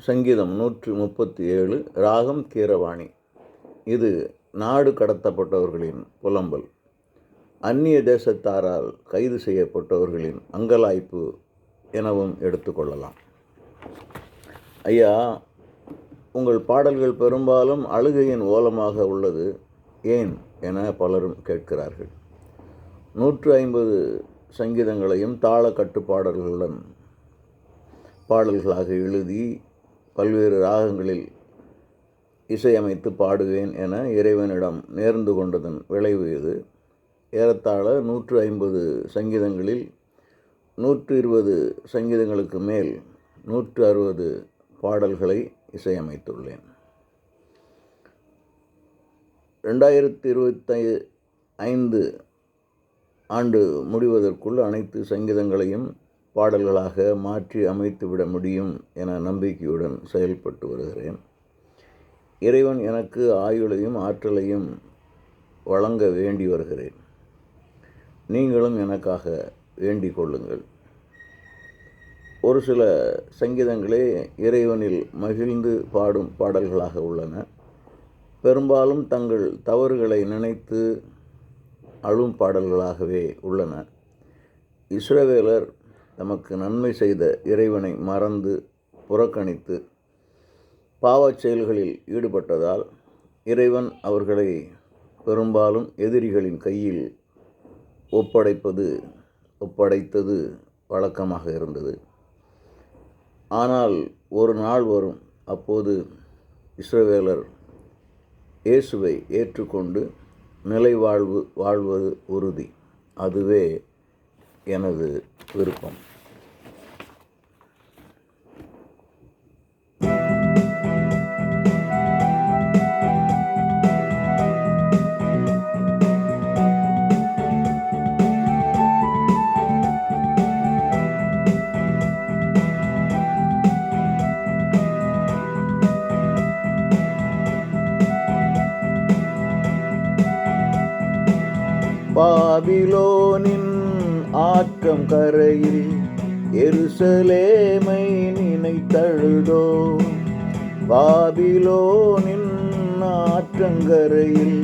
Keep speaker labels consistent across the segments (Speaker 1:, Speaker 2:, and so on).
Speaker 1: சங்கீதம் 137 ராகம் கீரவாணி. இது நாடு கடத்தப்பட்டவர்களின் புலம்பல், அந்நிய தேசத்தாரால் கைது செய்யப்பட்டவர்களின் அங்கலாய்ப்பு எனவும் எடுத்துக்கொள்ளலாம். ஐயா, உங்கள் பாடல்கள் பெரும்பாலும் அழுகையின் ஓலமாக உள்ளது ஏன் என பலரும் கேட்கிறார்கள். 150 சங்கீதங்களையும் தாள கட்டுப்பாடல்களுடன் பாடல்களாக எழுதி பல்வேறு ராகங்களில் இசையமைத்து பாடுவேன் என இறைவனிடம் நேர்ந்து கொண்டதன் விளைவு இது. ஏறத்தாழ 150 சங்கீதங்களில் 120 சங்கீதங்களுக்கு மேல் 160 பாடல்களை இசையமைத்துள்ளேன். 2025 ஆண்டு முடிவதற்குள் அனைத்து சங்கீதங்களையும் பாடல்களாக மாற்றி அமைத்துவிட முடியும் என நம்பிக்கையுடன் செயல்பட்டு வருகிறேன். இறைவன் எனக்கு ஆயுளையும் ஆற்றலையும் வழங்க வேண்டி வருகிறேன். நீங்களும் எனக்காக வேண்டிக் கொள்ளுங்கள். ஒரு சில சங்கீதங்களே இறைவனில் மகிழ்ந்து பாடும் பாடல்களாக உள்ளன. பெரும்பாலும் தங்கள் தவறுகளை நினைத்து அழும் பாடல்களாகவே உள்ளன. இஸ்ரவேலர் தமக்கு நன்மை செய்த இறைவனை மறந்து புறக்கணித்து பாவச் செயல்களில் ஈடுபட்டதால் இறைவன் அவர்களை பெரும்பாலும் எதிரிகளின் கையில் ஒப்படைத்தது வழக்கமாக இருந்தது. ஆனால் ஒரு நாள் வரும், அப்போது இஸ்ரவேலர் இயேசுவை ஏற்றுக்கொண்டு நிலை வாழ்வது உறுதி. அதுவே எனது விருப்பம். பாபிலோனின் ஆற்றம் கரையில் எருசலேமை நினைத்தழுதோ. பாபிலோனின் ஆற்றங்கரையில்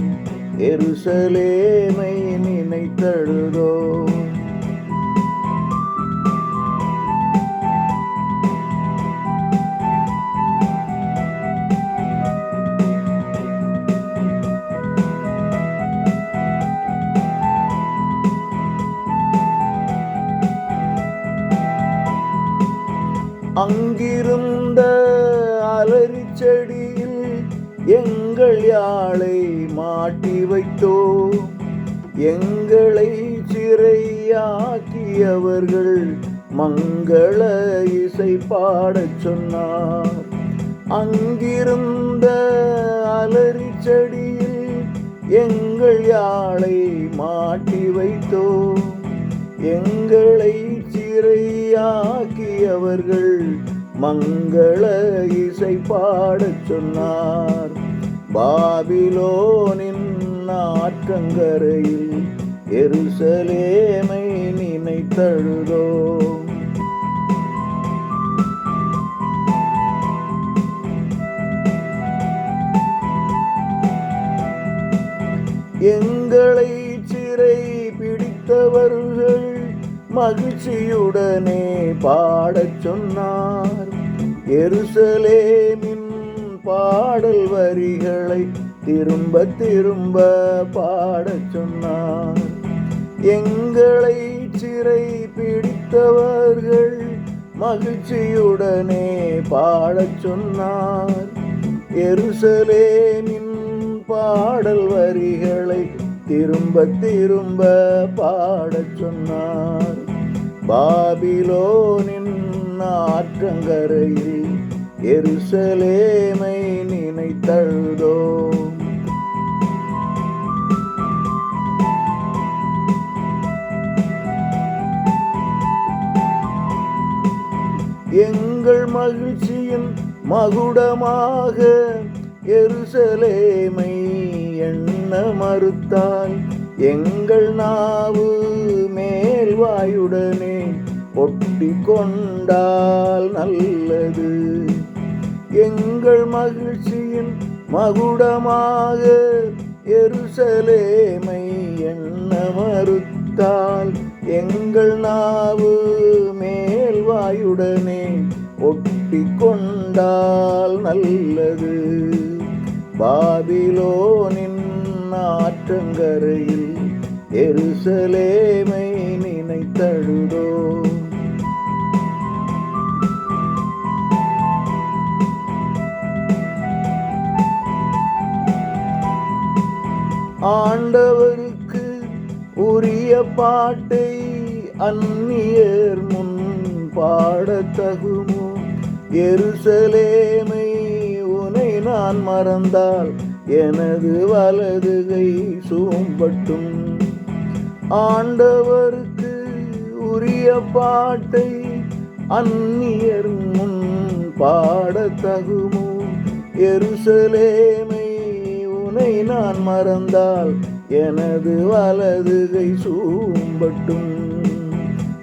Speaker 1: எருசலேமை நினைத்தழுதோ. அங்கிருந்த அலரி செடியில் எங்கள் யாழை மாட்டி வைத்தோ. எங்களை சிறையாக்கியவர்கள் மங்கள இசை பாடச் சொன்னார். அங்கிருந்த அலரி செடியில் எங்கள் யாழை மாட்டி வைத்தோ. எங்களை சிறையாக்கியவர்கள் மங்கள இசை பாடச் சொன்னார். பாபிலோனின் ஆற்றங்கரையில் எருசலேமை நினைத்தழுதோ. எங்களை சிறை பிடித்தவர்கள் மகிழ்ச்சியுடனே பாடச் சொன்னார். எருசலேமின் பாடல் வரிகளை திரும்ப திரும்ப பாடச் சொன்னார். எங்களை சிறை பிடித்தவர்கள் மகிழ்ச்சியுடனே பாடச் சொன்னார். எருசலேமின் பாடல் வரிகளை திரும்ப திரும்ப பாடச் சொன்னார். பாபிலோனின் ஆற்றங்கரையில் எருசலேமை நினைத்தழுதோ. எங்கள் மகிழ்ச்சியின் மகுடமாக எருசலேமை எண்ண மறுத்தால் எங்கள் நாவு மேல்வாயுடனே ஒட்டி கொண்டால் நல்லது. எங்கள் மகிழ்ச்சியின் மகுடமாக எருசலேமை எண்ண மறுத்தால் எங்கள் நாவு மேல் வாயுடனே ஒட்டி கொண்டால் நல்லது. பாபிலோனின் ஆற்றங்கரையில் எருசலேமை நினைத்தழுதோ. ஆண்டவருக்கு உரிய பாட்டை அந்நியர் முன் பாடத்தகுமோ. எருசலேமை உனை நான் மறந்தால் எனது வலதுகை சூம்பட்டும். ஆண்டவருக்கு உரிய பாட்டை அந்நியர் முன் பாடத்தகுமோ. எருசலேமை உனை நான் மறந்தால் எனது வலதுகை சூம்பட்டும்.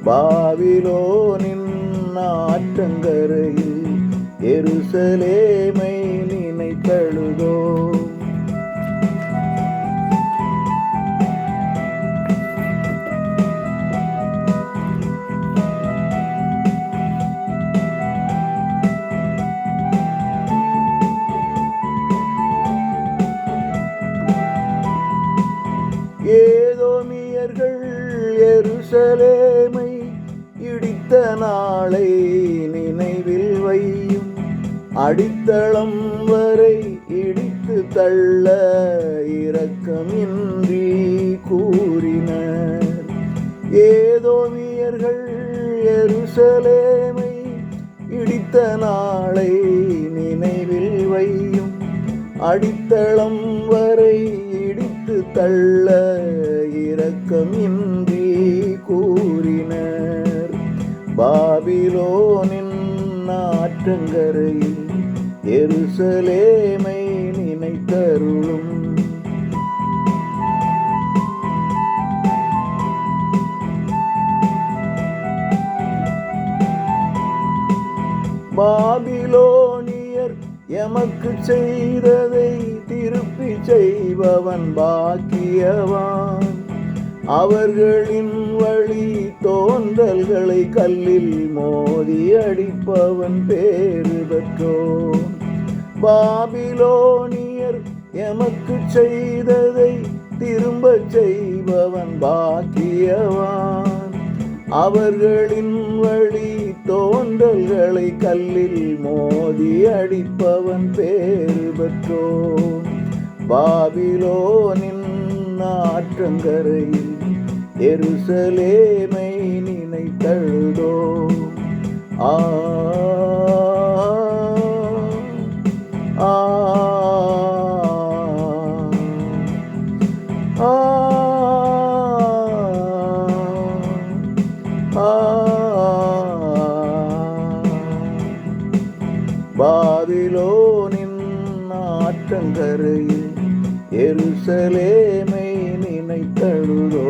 Speaker 1: பாபிலோனின் ஆற்றங்கரையில் எருசலேமை நினைத்தழுதோ. ஏதோமியர்கள் எருசலேமை இடித்த நாளை நினைவில் வையும். அடித்தளம் வரை இடித்து தள்ள இரக்கமின்றி கூறினர். ஏதோமியர்கள் எருசலேமை இடித்த நாளை நினைவில் வையும். அடித்தளம் வரை இடித்து தள்ள இரக்கமின்றி கூறினர். பாபிலோனின் ஆற்றங்கரையில் எருசலேமை நினைத்தருளும். பாபிலோனியர் எமக்கு செய்ததை திருப்பி செய்பவன் பாக்கியவான். அவர்களின் வழி தோன்றல்களை கல்லில் மோதி அடிப்பவன் பேறு பெற்றோன். பாபிலோனியர் எமக்கு செய்ததை திரும்ப செய்பவன் பாக்கியவான். அவர்களின் வழி தோன்றல்களை கல்லில் மோதி அடிப்பவன் பேறு பெற்றோன். பாபிலோனின் ஆற்றங்கரையில் எருசலேமை நினைத்தழுதோ. ஆ ஆ ஆ பாபிலோனின் ஆற்றங்கரையில் எருசலேமை நினைத்தழுதோ.